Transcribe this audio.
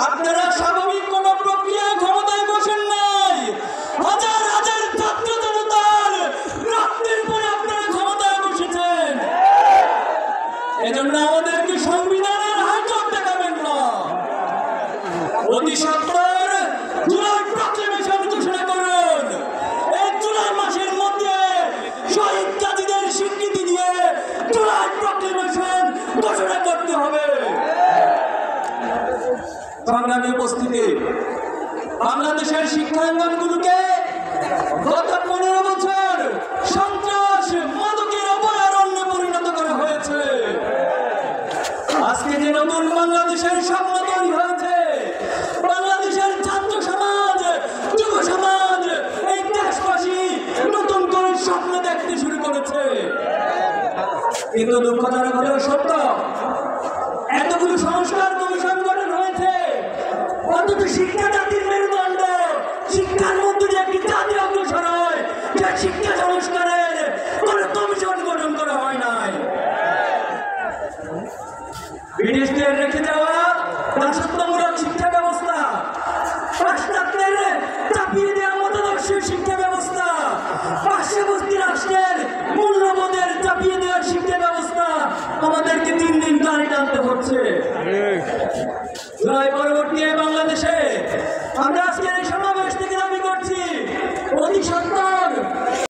আপনারা স্বাভাবিক কোন প্রক্রিয়া ক্ষমতায় বসেন নাই, হাজার হাজার ছাত্র জনতার রক্তের পরে আপনারা ক্ষমতায় বসেছেন। এজন্য আমাদেরকে সংবিধানের হাইকোর্ট দেখাবেন না। অতি সত্বর জুলাই প্রক্লেমেশন ঘোষণা করুন। এই জুলাই মাসের মধ্যে শহীদ গাজীদের স্বীকৃতি দিয়ে জুলাই প্রক্লেমেশন ঘোষণা করতে হবে। সংগ্রামী উপস্থিতি, বাংলাদেশের শিক্ষাঙ্গনগুলোকে গত 15 বছর সন্ত্রাস মাদকের অভয়ারণ্যে পরিণত করা হয়েছে। আজকে যে নতুন বাংলাদেশের স্বপ্ন তৈরি হয়েছে, বাংলাদেশের ছাত্র সমাজ, যুব সমাজ, এই দেশবাসী নতুন করে স্বপ্ন দেখতে শুরু করেছে। কিন্তু দুঃখজনক হলেও সত্য, এতগুলো সংস্কার কমিশন গঠন হয়েছে, অন্তত শিক্ষা জাতির মেরুদণ্ড, শিক্ষার মধ্যে যে একটি জাতি অগ্রসর হয়, যে শিক্ষা সংস্কারের কোন কমিশন গঠন করা হয় নাই। ব্রিটিশদের রেখে